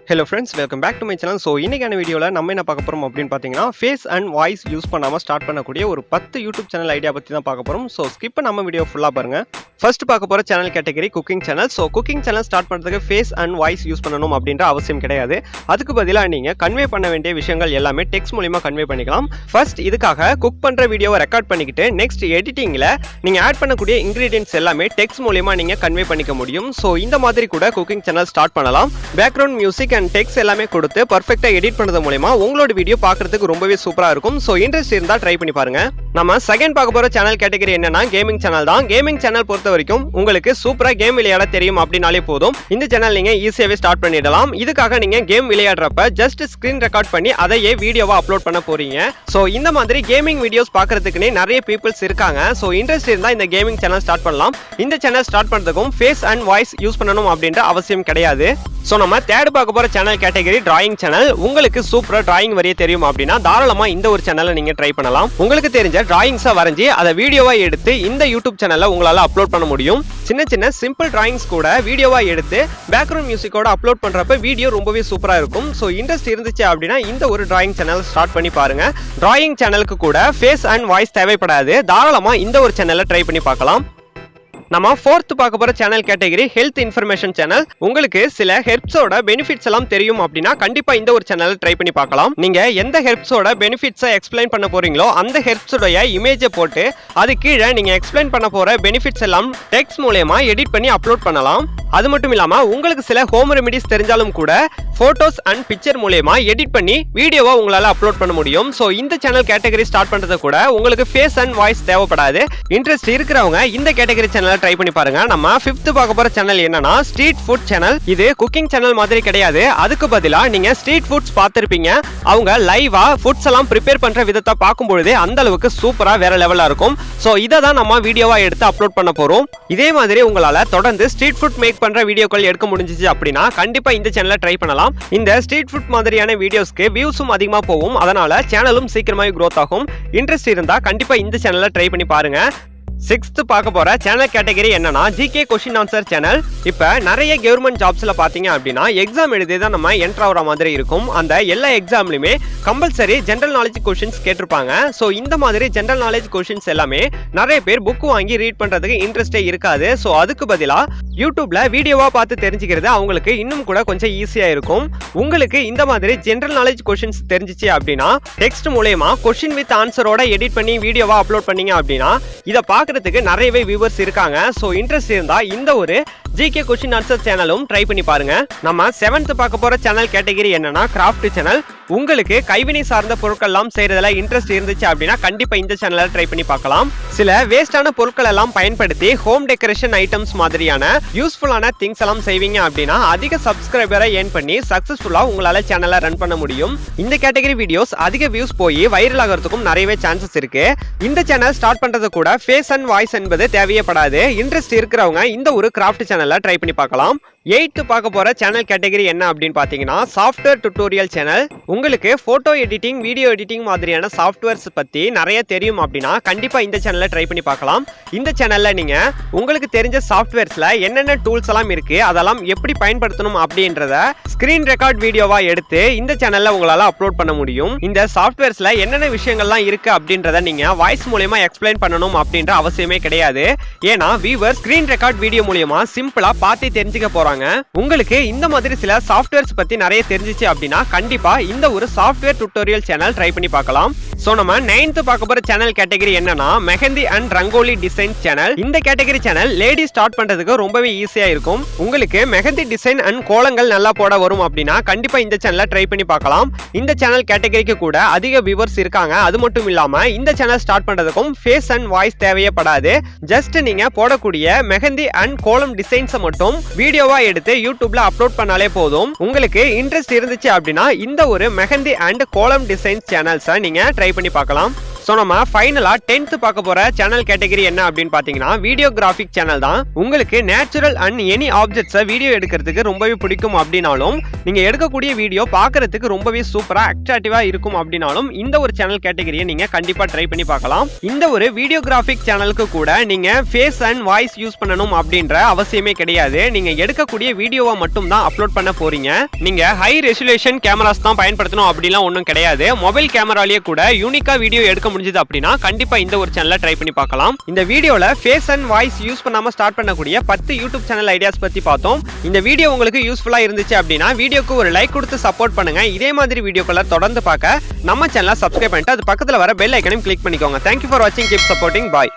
Hello friends, welcome back to my channel. So இன்னைக்கான வீடியோல நம்ம என்ன பார்க்க போறோம் அப்படினு பாத்தீங்கன்னா ஃபேஸ் அண்ட் வாய்ஸ் யூஸ் பண்ணாம ஸ்டார்ட் பண்ணக்கூடிய ஒரு 10 YouTube சேனல் ஐடியா பத்தி தான் பார்க்க போறோம். சோ ஸ்கிப் பண்ணாம வீடியோ ஃபுல்லா பாருங்க. ஃபர்ஸ்ட் பார்க்க போற channel category cooking channel. So cooking channel start பண்றதுக்கு ஃபேஸ் அண்ட் வாய்ஸ் யூஸ் பண்ணனும் அப்படின்ற அவசியம் கிடையாது. அதுக்கு பதிலா நீங்க கன்வே பண்ண வேண்டிய விஷயங்கள் எல்லாமே டெக்ஸ்ட் மூலமா கன்வே பண்ணிக்கலாம். ஃபர்ஸ்ட் இதுக்காக குக் பண்ற வீடியோவை ரெக்கார்ட் பண்ணிக்கிட்டு நெக்ஸ்ட் எடிட்டிங்ல நீங்க ஆட் பண்ணக்கூடிய இன்கிரிடியன்ட்ஸ் எல்லாமே டெக்ஸ்ட் மூலமா நீங்க கன்வே பண்ணிக்க முடியும். சோ இந்த மாதிரி கூட குக்கிங் சேனல் ஸ்டார்ட் பண்ணலாம். பேக்ரவுண்ட் மியூசிக் அண்ட் டெக்ஸ்ட் எல்லாமே கொடுத்து பெர்ஃபெக்ட்டா எடிட் பண்றது மூலமா உங்களோட வீடியோ பார்க்கிறதுக்கு ரொம்பவே சூப்பரா இருக்கும். சோ இன்ட்ரஸ்ட் இருந்தா ட்ரை பண்ணி பாருங்க. நம்ம செகண்ட் பார்க்க போற சேனல் கேட்டகரி என்னன்னா கேமிங் சேனல் தான். கேமிங் சேனல் பொறுத்த வரைக்கும் உங்களுக்கு சூப்பரா கேம் விளையாட தெரியும் அப்படினாலே போதும். இந்த சேனல் நீங்க ஈஸியாவே ஸ்டார்ட் பண்ணிடலாம். இதுக்காக நீங்க கேம் விளையாடுறப்ப ஜஸ்ட் ஸ்கிரீன் ரெக்கார்ட் பண்ணி அதையே வீடியோவா அப்லோட் பண்ண போறீங்க. சோ இந்த மாதிரி கேமிங் வீடியோஸ் பார்க்கிறதுக்குனே நிறைய பீப்பிள்ஸ் இருக்காங்க. சோ இன்ட்ரஸ்ட் இருந்தா இந்த கேமிங் சேனல் ஸ்டார்ட் பண்ணலாம். இந்த சேனல் ஸ்டார்ட் பண்றதுக்கும் ஃபேஸ் அண்ட் வாய்ஸ் யூஸ் பண்ணனும் அப்படின்ற அவசியம் கிடையாது. சோ நம்ம தேர்ட் பார்க்க போற சேனல் கேட்டகரி டிராயிங் சேனல். உங்களுக்கு சூப்பரா டிராயிங் வரைய தெரியும் அப்படினா தாராளமா இந்த ஒரு சேனலை நீங்க ட்ரை பண்ணலாம். உங்களுக்கு தெரிஞ்ச டிராயிங்ஸை வரைஞ்சி அதை வீடியோவா எடுத்து இந்த யூடியூப் சேனல்ல உங்களால அப்லோட் பண்ண முடியும். சின்ன சின்ன சிம்பிள் டிராயிங்ஸ் கூட வீடியோவா எடுத்து பேக்ரவுண்ட் மியூசிக்கோட அப்லோட் பண்றப்ப வீடியோ ரொம்பவே சூப்பரா இருக்கும். சோ இன்ட்ரஸ்ட் இருந்துச்சு அப்படினா இந்த ஒரு டிராயிங் சேனல் ஸ்டார்ட் பண்ணி பாருங்க. டிராயிங் சேனலுக்கு கூட ஃபேஸ் அண்ட் வாய்ஸ் தேவைப்படாது. தாராளமா இந்த ஒரு சேனலை ட்ரை பண்ணி பார்க்கலாம். நம்ம ஃபோர்த் பார்க்க போற channel category health information channel. உங்களுக்கு சில ஹெர்ப்ஸோட பெனிஃபிட்ஸ் எல்லாம் தெரியும் அப்படின்னா கண்டிப்பா இந்த ஒரு சேனலை ட்ரை பண்ணி பார்க்கலாம். நீங்க எந்த ஹெர்ப்ஸோட பெனிஃபிட்ஸை எக்ஸ்பிளைன் பண்ண போறீங்களோ அந்த ஹெர்ப்ஸோட இமேஜை போட்டு அது கீழே நீங்க எக்ஸ்பிளைன் பண்ண போற பெனிஃபிட்ஸ் எல்லாம் டெக்ஸ்ட் மூலமா எடிட் பண்ணி அப்லோட் பண்ணலாம். அது மட்டும் இல்லாம உங்களுக்கு சில ஹோம் ரெமிடிஸ் தெரிஞ்சாலும் கூட போட்டோஸ் அண்ட் பிக்சர் மூலமா எடிட் பண்ணி வீடியோவா உங்களால அப்லோட் பண்ண முடியும். சோ இந்த சேனல் கேட்டகரி ஸ்டார்ட் பண்றது கூட உங்களுக்கு ஃபேஸ் அண்ட் வாய்ஸ் தேவைப்படாது. இன்ட்ரெஸ்ட் இருக்கிறவங்க இந்த கேட்டகரி சேனலை ட்ரை பண்ணி பாருங்க. நம்ம 5th பார்க்க போற சேனல் என்னன்னா ஸ்ட்ரீட் ஃபுட் சேனல். இது குக்கிங் சேனல் மாதிரி கிடையாது. அதுக்கு பதிலா நீங்க ஸ்ட்ரீட் ஃபுட்ஸ் பார்த்திருப்பீங்க. அவங்க லைவா ஃபுட்ஸ் எல்லாம் ப்ரிப்பேர் பண்ற விதத்தை பார்க்கும்போது அந்த அளவுக்கு சூப்பரா வேற லெவலா இருக்கும். சோ இதை தான் நம்ம வீடியோவா எடுத்து அப்லோட் பண்ண போறோம். இதே மாதிரி உங்களால தொடர்ந்து ஸ்ட்ரீட் ஃபுட் மேக் பண்ற வீடியோக்கள் எடுக்க முடிஞ்சிச்சு அப்படின்னா கண்டிப்பா இந்த சேனலை ட்ரை பண்ணலாம். இந்த ஸ்ட்ரீட் ஃபுட் மாதிரியான வீடியோஸ்க்கு வியூஸும் அதிகமா போகும். அதனால சேனலும் சீக்கிரமாவே growth ஆகும். இன்ட்ரெஸ்ட் இருந்தா கண்டிப்பா இந்த சேனலை ட்ரை பண்ணி பாருங்க. 6th பார்க்க போற சேனல் கேட்டகரி என்னன்னா ஜிகே கொஸ்டின் ஆன்சர் சேனல். இப்ப நிறைய கவர்மெண்ட் ஜாப்ஸ்ல பாத்தீங்க அப்படின்னா எக்ஸாம் எழுதி தான் நம்ம என்டர் ஆகிற மாதிரி இருக்கும். அந்த எல்லா எக்ஸாம்லயுமே கம்பல்சரி ஜெனரல் நாலேஜ் கொஸ்டின்ஸ் கேட்டிருப்பாங்க. சோ இந்த மாதிரி ஜெனரல் நாலேஜ் கொஸ்டின்ஸ் எல்லாமே நிறைய பேர் புக் வாங்கி ரீட் பண்றதுக்கு இன்ட்ரெஸ்டே இருக்காது. சோ அதுக்கு பதிலா யூடியூப்ல வீடியோவா பார்த்து தெரிஞ்சுக்கிறது அவங்களுக்கு இன்னும் கூட கொஞ்சம் ஈஸியா இருக்கும். உங்களுக்கு இந்த மாதிரி ஜெனரல் நாலேஜ் கொஸ்டின்ஸ் தெரிஞ்சிச்சு அப்படின்னா டெக்ஸ்ட் மூலமா கொஸ்டின் வித் ஆன்சரோட எடிட் பண்ணி வீடியோவா அப்லோட் பண்ணீங்க அப்படின்னா இதை பார்க்கிறதுக்கு நிறையவே வியூவர்ஸ் இருக்காங்க. சோ இன்ட்ரெஸ்ட் இருந்தா இந்த ஒரு ஜிகே கொஸ்டின் ஆன்சர் சேனலும் ட்ரை பண்ணி பாருங்க. நம்ம 7th பார்க்க போற சேனல் கேட்டகரி என்னன்னா கிராஃப்ட் சேனல். உங்களுக்கு கைவினை சார்ந்த பொருட்கள் எல்லாம் செய்யறதுல இன்ட்ரெஸ்ட் இருந்துச்சு அப்படின்னா கண்டிப்பா இந்த சேனலை ட்ரை பண்ணி பார்க்கலாம். சில வேஸ்டான பொருட்கள் எல்லாம் பயன்படுத்தி ஹோம் டெக்கரேஷன் ஐட்டம்ஸ் மாதிரியான யூஸ்ஃபுல்லான திங்ஸ் எல்லாம் செய்வீங்க அப்படின்னா அதிக சப்ஸ்கிரைபரை ஏர்ன் பண்ணி சக்சஸ்ஃபுல்லா உங்களால சேனலை ரன் பண்ண முடியும். இந்த கேட்டகரி வீடியோஸ் அதிக வியூஸ் போய் வைரல் ஆகிறதுக்கும் நிறையவே சான்சஸ் இருக்கு. இந்த சேனல் ஸ்டார்ட் பண்றது கூட ஃபேஸ் அண்ட் வாய்ஸ் என்பது தேவைப்படாது. இன்ட்ரெஸ்ட் இருக்கிறவங்க இந்த ஒரு கிராஃப்ட் சேனலை ட்ரை பண்ணி பார்க்கலாம். 8th பார்க்க போற சேனல் கேட்டகரி என்ன அப்படின்னு பாத்தீங்கன்னா சாஃப்ட்வேர் டுட்டோரியல் சேனல். உங்களுக்கு போட்டோ எடிட்டிங், வீடியோ எடிட்டிங் மாதிரியான சாஃப்ட்வேர்ஸ் பத்தி நிறைய தெரியும் அப்படின்னா கண்டிப்பா இந்த சேனலை ட்ரை பண்ணி பார்க்கலாம். இந்த சேனல்ல நீங்க உங்களுக்கு தெரிஞ்ச சாஃப்ட்வேர்ஸ்ல என்னென்ன டூல்ஸ் எல்லாம் இருக்கு அதெல்லாம் எப்படி பயன்படுத்தணும் அப்படின்றத ஸ்கிரீன் ரெக்கார்ட் வீடியோவா எடுத்து இந்த சேனல்ல உங்களால அப்லோட் பண்ண முடியும். இந்த சாஃப்ட்வேர்ஸ்ல என்னென்ன விஷயங்கள்லாம் இருக்கு அப்படின்றத நீங்க வாய்ஸ் மூலமா எக்ஸ்பிளைன் பண்ணணும் அப்படின்ற அவசியமே கிடையாது. ஏன்னா வியூவர் ஸ்கிரீன் ரெக்கார்ட் வீடியோ மூலமா சிம்பிளா பார்த்து தெரிஞ்சுக்க போறாங்க. உங்களுக்கு இந்த மாதிரி சில சாஃப்ட்வேர்ஸ் பத்தி நிறைய தெரிஞ்சிச்சு அப்படின்னா கண்டிப்பா இந்த ஒரு சாஃப்ட்வேர் டுட்டோரியல் சேனல் ட்ரை பண்ணி பார்க்கலாம். சோ நம்ம 9th பார்க்க போற சேனல் கேட்டகரி என்னன்னா mehndi and rangoli design channel. இந்த கேட்டகரி சேனல் லேடி ஸ்டார்ட் பண்றதுக்கு ரொம்பவே ஈஸியா இருக்கும். உங்களுக்கு மெஹந்தி டிசைன் அண்ட் கோலங்கள் நல்லா போட வரும் அப்படின்னா கண்டிப்பா இந்த சேனலை ட்ரை பண்ணி பார்க்கலாம். இந்த சேனல் கேட்டகரிக்கு கூட அதிக வியூவர்ஸ் இருக்காங்க. அது மட்டும் இல்லாம இந்த சேனல் ஸ்டார்ட் பண்றதுக்கும் ஃபேஸ் அண்ட் வாய்ஸ் தேவைப்படாது. ஜஸ்ட் நீங்க போடக்கூடிய மெஹந்தி அண்ட் கோலம் டிசைன்ஸை மட்டும் வீடியோவா எடுத்து யூடியூப்ல அப்லோட் பண்ணாலே போதும். உங்களுக்கு இன்ட்ரெஸ்ட் இருந்துச்சு அப்படின்னா இந்த ஒரு மெஹந்தி அண்ட் கோலம் டிசைன்ஸ் சேனல்ஸை நீங்க ட்ரை பண்ணி பார்க்கலாம். சோ நம்ம ஃபைனலா 10th பார்க்க போற சேனல் கேட்டகரி என்ன அப்படின்னு பாத்தீங்கன்னா வீடியோகிராஃபிக் சேனல் தான். உங்களுக்கு நேச்சுரல் அண்ட் எனி ஆப்ஜெக்ட்ஸை வீடியோ எடுக்கிறதுக்கு ரொம்பவே பிடிக்கும் அப்படின்னாலும், நீங்க எடுக்கக்கூடிய வீடியோ பார்க்கறதுக்கு ரொம்பவே சூப்பரா அட்ராக்டிவா இருக்கும் அப்படின்னாலும் இந்த ஒரு சேனல் கேட்டகரியை நீங்க கண்டிப்பா ட்ரை பண்ணி பார்க்கலாம். இந்த ஒரு வீடியோகிராஃபிக் சேனலுக்கு கூட நீங்க ஃபேஸ் அண்ட் வாய்ஸ் யூஸ் பண்ணணும் அப்படின்ற அவசியமே கிடையாது. நீங்க எடுக்கக்கூடிய வீடியோவை மட்டும் தான் அப்லோட் பண்ண போறீங்க. நீங்க ஹை ரெசல்யூஷன் கேமராஸ் தான் பயன்படுத்தணும் அப்படிலாம் ஒன்றும் கிடையாது. மொபைல் கேமராலேயே கூட யூனிக்கா வீடியோ எடுக்க முடிஞ்சது அப்படின்னா கண்டிப்பா இந்த ஒரு சேனலை ட்ரை பண்ணி பார்க்கலாம். இந்த வீடியோல ஃபேஸ் அண்ட் வாய்ஸ் யூஸ் பண்ணாம ஸ்டார்ட் பண்ணக்கூடிய 10 யூடியூப் சேனல் ஐடியாஸ் பத்தி பார்த்தோம். இந்த வீடியோ உங்களுக்கு யூஸ்ஃபுல்லா இருந்துச்சு அப்படின்னா வீடியோக்கு ஒரு லைக் கொடுத்து சப்போர்ட் பண்ணுங்க. இதே மாதிரி வீடியோக்களை தொடர்ந்து பார்க்க நம்ம சேனலை சப்ஸ்கிரைப் பண்ணிட்டு அது பக்கத்துல வர பெல் ஐக்கனையும் கிளிக் பண்ணிக்கோங்க. தேங்க்யூ ஃபார் வாட்சிங். Keep supporting. பாய்.